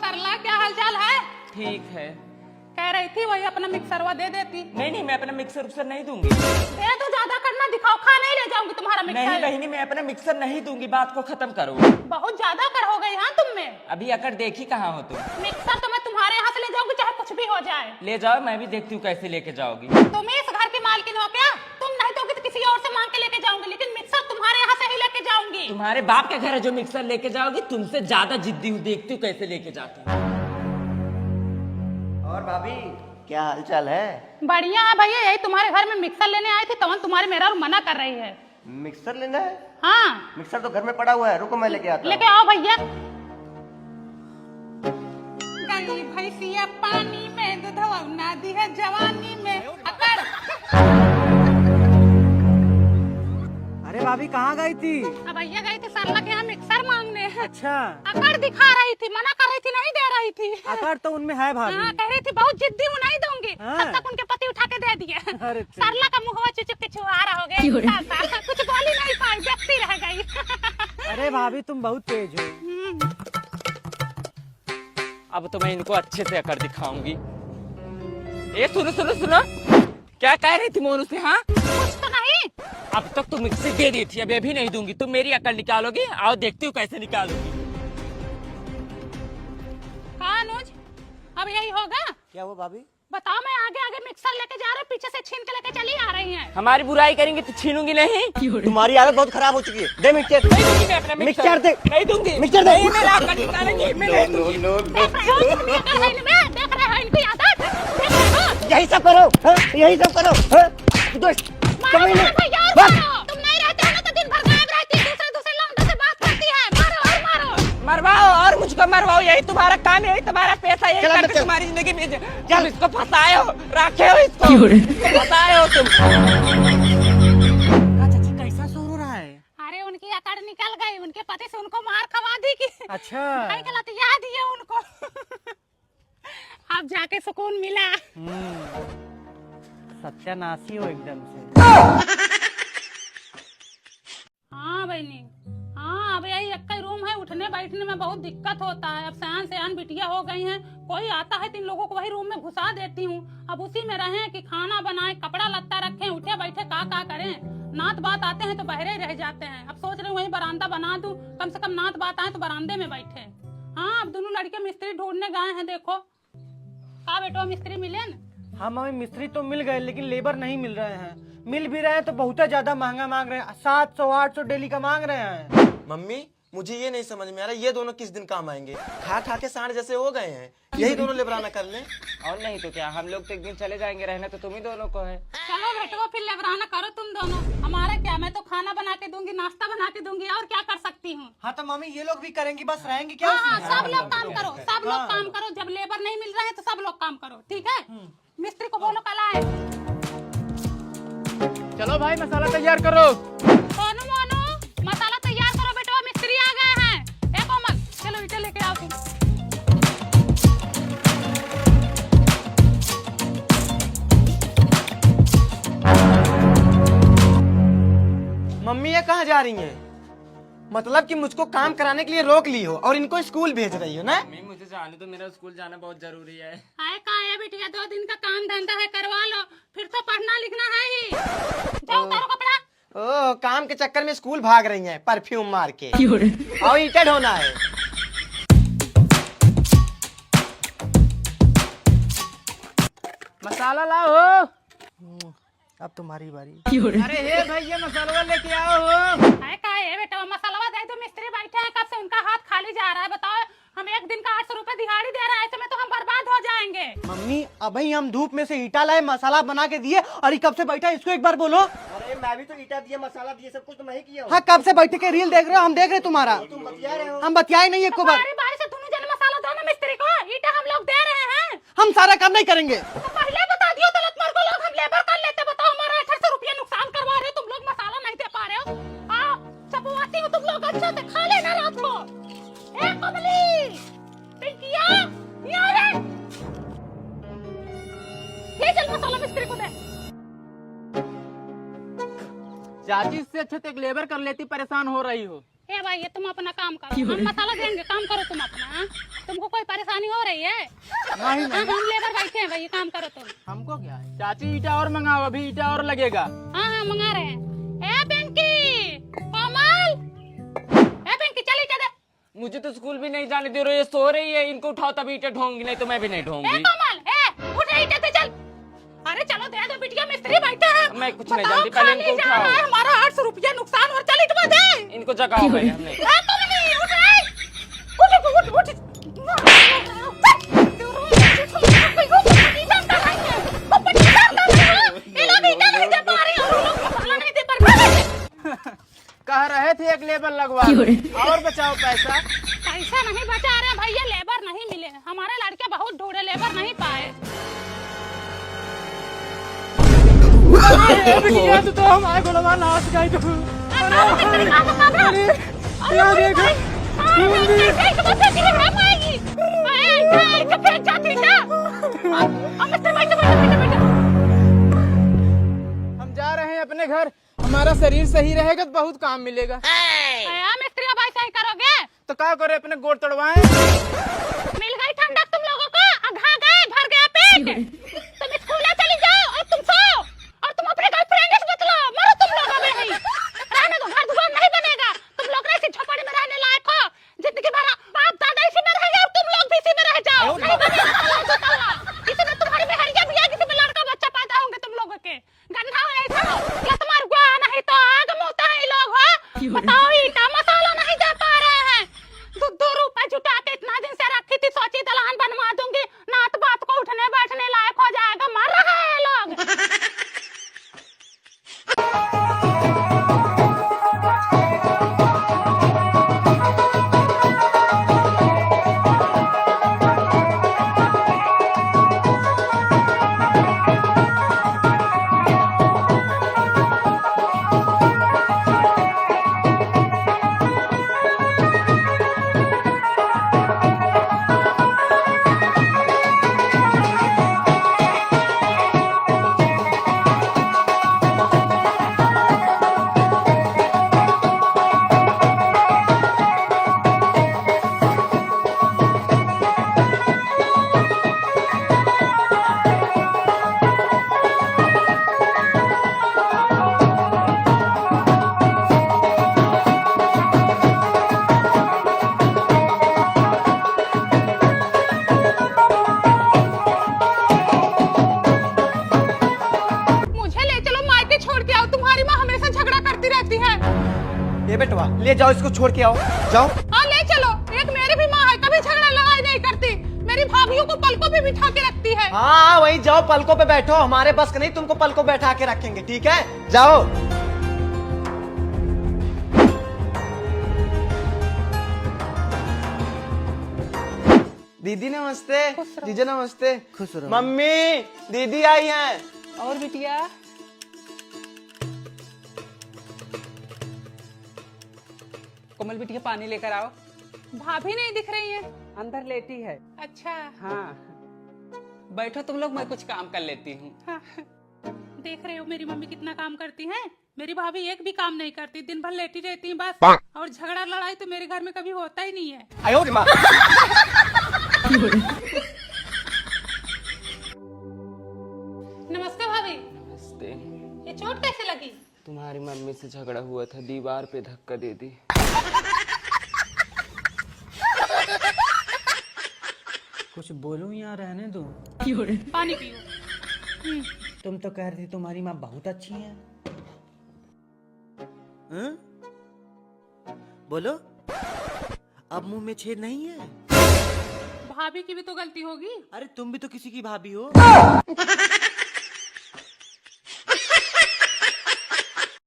सरला, क्या हालचाल है? ठीक है। कह रही थी वही अपना मिक्सरवा दे देती। नहीं, मैं अपना मिक्सर उक्सर नहीं दूंगी। दे तो ज्यादा करना, दिखाओ, खा नहीं ले जाऊंगी तुम्हारा मिक्सर। नहीं बहनी, मैं अपना मिक्सर नहीं दूंगी, बात को खत्म करो। बहुत ज्यादा कर हो गई हाँ तुम में। अभी अगर देखी कहाँ हो तुम? मिक्सर तो मैं तुम्हारे यहाँ से ले जाऊंगी, चाहे कुछ भी हो जाए। ले जाओ, मैं भी देखती हूँ कैसे लेके जाओगी। तुम इस घर की मालकिन हो क्या? तुम नहीं दोगी तो किसी और से मांग के लेके जाऊंगी, लेकिन मिक्सर तुम्हारे यहाँ से ही लेके जाऊंगी। तुम्हारे बाप के घर है जो मिक्सर लेके जाओगी, तुमसे ज्यादा जिद्दी हूँ, देखती हूँ कैसे लेके जाती हूँ। और भाभी क्या हालचाल है? बढ़िया है भैया, यही तुम्हारे घर में मिक्सर लेने आई थी, तवन तुम्हारे मेरा मना कर रही है। मिक्सर लेना है? हाँ मिक्सर तो घर में पड़ा हुआ है, रुको मैं लेके आता लेके आओ भैया। गई भैंसिया पानी में, दूधवा नादी है जवानी में। अकड़ अरे भाभी कहाँ गई थी? अब भैया गई थी सरला के यहाँ मिक्सर मांगने। अच्छा, अकड़ दिखा रही थी, मना कर रही थी, नहीं दे रही थी। आकार तो उनमें है भाभी। हाँ, कह रही थी बहुत जिद्दी हूँ, नहीं दूंगी। हाँ। तब तक उनके पति उठा के दे दिए। अरे सरला का मुंह चुचुक के छुआरा हो गया, कुछ बोल ही नहीं पाई, व्यक्ति रह गई। अरे भाभी तुम बहुत तेज हो। अब तो मैं इनको अच्छे से अकड़ दिखाऊंगी। ए सुनो, क्या कह रही थी मोनू से? हाँ कुछ तो नहीं। अब तक तो मिक्सी दे दी थी, अभी अभी नहीं दूंगी। तुम मेरी अकड़ निकालोगी, आओ देखती हूँ कैसे निकालोगी। हाँ अनुज, अब यही होगा? क्या वो भाभी? बताओ, मैं आगे आगे मिक्सर लेके जा रहा हूँ, पीछे से छीन के लेके चली आ रही हैं। हमारी बुराई करेंगे तो छीनूंगी नहीं। तुम्हारी हालत बहुत खराब हो चुकी है। दे मिक्सर। नहीं दूंगी मैं अपना मिक्सर दे। नहीं दूंगी। मिक्सर दे। नहीं, मेरा अकड़ निकालेंगे, मैं नहीं दूंगी। देख रहे हो तुम, ये कर रहे हो, देख रहे हो इनकी आदत, देख रहे हो? यही सब करो, हाँ? यही सब करो, हाँ? दोस्त, मारो कभी नहीं। भैया, और बस। मारो। तुम नहीं रहते हो ना तो दिन भर गायब रहती है, दूसरे लौंडों से बात करती है। मारो और मारो। मरवाओ और मुझको मरवाओ, यही तुम्हारा काम, यही तुम्हारा पैसा, यही चलो, करके चल। तुम्हारी जिंदगी में तुम इसको फंसाए हो, रखे हो इसको, फंसाए हो तुम। चाची कैसा शोर हो रहा है? अरे उनकी अकड़ निकल गई, उनके पति से उनको मार खवा दी कि अच्छा। भाई गलत याद ही है उनको। अब जाके सुकून मिला। सत्यानाशी हो एकदम से। हाँ बहनी, हाँ अब यही एक ही रूम है, उठने बैठने में बहुत दिक्कत होता है। अब सयान बिटिया हो गई हैं, कोई आता है तो इन लोगों को वही रूम में घुसा देती हूँ। अब उसी में रहें कि खाना बनाए, कपड़ा लत्ता रखें, उठे बैठे का करें। नात बात आते हैं तो बहरे रह जाते हैं। अब सोच रहे हैं वही बरामदा बना दूं, कम से कम नात बात आए तो बरामदे में बैठे। हाँ, अब दोनों लड़के मिस्त्री ढूंढने गए हैं। देखो का बेटो मिस्त्री मिले न? हाँ मम्मी, मिस्त्री तो मिल गए लेकिन लेबर नहीं मिल रहे हैं। मिल भी रहे हैं तो बहुत ज्यादा महंगा मांग रहे हैं, 700-800 डेली का मांग रहे हैं। मम्मी मुझे ये नहीं समझ में आ रहा, ये दोनों किस दिन काम आएंगे? खा खा के सांड जैसे हो गए हैं, यही दोनों लेबराना कर लें। और नहीं तो क्या, हम लोग तो एक दिन चले जाएंगे, रहना तो तुम ही दोनों को है। चलो बेटो फिर लेबराना करो तुम दोनों, हमारा क्या, मैं तो खाना बना के दूंगी, नाश्ता बना के दूंगी, और क्या कर सकती हूँ। हाँ तो मम्मी ये लोग भी करेंगी, बस रहेंगी क्या हाँ, उसमें? सब लोग काम करो, सब लोग काम करो। जब लेबर नहीं मिल रहे हैं तो सब लोग काम करो, ठीक है? मिस्त्री को बोलो कल आए। चलो भाई मसाला तैयार करो। सोनू मोनू, मसाला तैयार करो बेटो, मिस्त्री आ गए हैं। ए कोमल, चलो ईंटें लेके आओ तुम। मम्मी ये कहाँ जा रही हैं? मतलब कि मुझको काम कराने के लिए रोक ली हो और इनको स्कूल भेज रही हो ना? मम्मी मुझे जाने दो, मेरा स्कूल जाना बहुत जरूरी है। आए का है बिटिया, 2 दिन का काम धंधा है, करवा लो, फिर तो पढ़ना लिखना है ही। जाओ उतारो कपड़ा। ओह, काम के चक्कर में स्कूल भाग रही हैं परफ्यूम मार के। और ईंटें ढोना है। मसाला लाओ। अब तुम्हारी बारी। अरे हे भैया मसाला लेके आओ हो। आए का है बेटा, मसाला दे दो, मिस्त्री बैठे हैं, कब से उनका हाथ खाली जा रहा है। बताओ, हम एक दिन का 800 रुपए दिहाड़ी दे रहे हैं, ऐसे में तो हम बर्बाद हो जाएंगे। मम्मी अभी हम धूप में से ईटा लाए, मसाला बना के दिए, और ये कब से बैठा है, इसको एक बार बोलो। अरे मैं भी तो ईटा दिया, मसाला दिए, सब कुछ तो मैं ही किया हूँ। हाँ कब से बैठे के रील देख रहे हो, हम देख रहे तुम्हारा। तुम बतिया रहे हो। हम बतियाए नहीं एक को बार। बारी बारी से दोनों जन मसाला दो ना मिस्त्री को, ईटा हम लोग दे रहे हैं। हम सारा काम नहीं करेंगे। तो पहले बता दियो तो लत मार को लोग हम लेबर कर लेते। बताओ, हमारा 800 रुपया नुकसान करवा रहे हो तुम लोग, मसाला नहीं दे पा रहे हो। हाँ, चपवाती हो तुम लोग, अच्छे से खा लेना रात को। ए कमली, पिंकिया, ये आ रे। ये चल मसाला मिस्त्री को दे। चाची, इससे अच्छे तो एक लेबर कर लेती, परेशान हो रही हो। ए भाई ये तुम अपना काम करो, हम मसाला देंगे, काम करो तुम अपना। हाँ? तुमको कोई परेशानी हो रही है? नहीं हाँ, हम लेबर बैठे हैं भाई, काम करो तुम। हमको क्या है? चाची ईटा और मंगाओ, अभी ईटा और लगेगा। हाँ हाँ मंगा रहे हैं। ए पिंकी, कोमल, ए पिंकी चल ईटा दे। मुझे तो स्कूल भी नहीं जाने दे रहे, ये सो रही है, इनको उठाओ तभी ईटा ढोंगी, नहीं तो मैं भी नहीं ए ढोंगी। कोमल, उठ ईटा दे चल। अरे चलो दे दो, बिटिया मिस्त्री बैठा है। मैं कुछ नहीं जानती, पहले इनको उठाओ। हमारा 800 रुपया नुकसान और चल इटवा दे। इनको जगाओ पहले हमने। कह रहे थे एक लेबर लगवा और बचाओ पैसा। पैसा नहीं बचा रहे भैया, लेबर नहीं मिले, हमारे लड़के बहुत ढूंढे, लेबर नहीं पाए। तो हमारे गोलवा नाच गई तू। हम जा रहे हैं अपने घर, हमारा शरीर सही रहेगा तो बहुत काम मिलेगा। मिस्त्री अब ऐसा ही करोगे तो क्या करे, अपने गोड़ तोड़वाएं। मिल गई ठंडक तुम लोगों को, अघा गए, भर गया पेट। तुम स्कूल चली जाओ और तुम सो, और तुम अपने गर्लफ्रेंड से बतलो, मरो तुम लोग अबे नहीं। रहने दो, घर दुकान नहीं बनेगा, तुम लोग ऐसी झोपड़ी में रहने लायक हो, जिंदगी भर बाप दादा इसी में रहेगा और तुम लोग भी इसी में रह जाओ। नहीं बनेगा, इसमें तुम्हारी बहरिया भी है, किसी में लड़का बच्चा पैदा होंगे तुम लोगों के। गंधा हो ऐसा हो, या तुम्हारा गुआ नहीं तो आग मोता है लोग हो। बताओ ईटा मसाला नहीं दे पा रहे हैं, 2 रुपए जुटा के इतना दिन से रखी थी, सोची दलहन बनवा दूंगी, नात बात को उठने बैठने लायक हो जाएगा, मर रहा है लोग। ये बेटवा ले जाओ, इसको छोड़ के आओ, जाओ। हाँ ले चलो, एक मेरी भी माँ है, कभी झगड़ा लड़ाई नहीं करती, मेरी भाभीियों को पलकों पे बिठा के रखती है। हाँ वहीं जाओ, पलकों पे बैठो, हमारे बस का नहीं, तुमको पलकों बैठा के रखेंगे, ठीक है, जाओ। दीदी नमस्ते, जीजा नमस्ते। खुश रहो। मम्मी दीदी आई हैं। और बिटिया कोमल बिटिया पानी लेकर आओ। भाभी नहीं दिख रही है। अंदर लेटी है। अच्छा हाँ बैठो तुम लोग, मैं कुछ काम कर लेती हूँ। हाँ। देख रहे हो मेरी मम्मी कितना काम करती है, मेरी भाभी एक भी काम नहीं करती, दिन भर लेटी रहती है बस, और झगड़ा लड़ाई तो मेरे घर में कभी होता ही नहीं है। आयो रे माँ। नमस्ते भाभी। नमस्ते। ये चोट कैसे लगी? तुम्हारी मम्मी से झगड़ा हुआ था, दीवार पे धक्का दे दी। कुछ बोलूं या रहने दूं? पानी पियो। तुम तो कह रही थी तुम्हारी माँ बहुत अच्छी है। हाँ? बोलो, अब मुंह में छेद नहीं है। भाभी की भी तो गलती होगी। अरे तुम भी तो किसी की भाभी हो।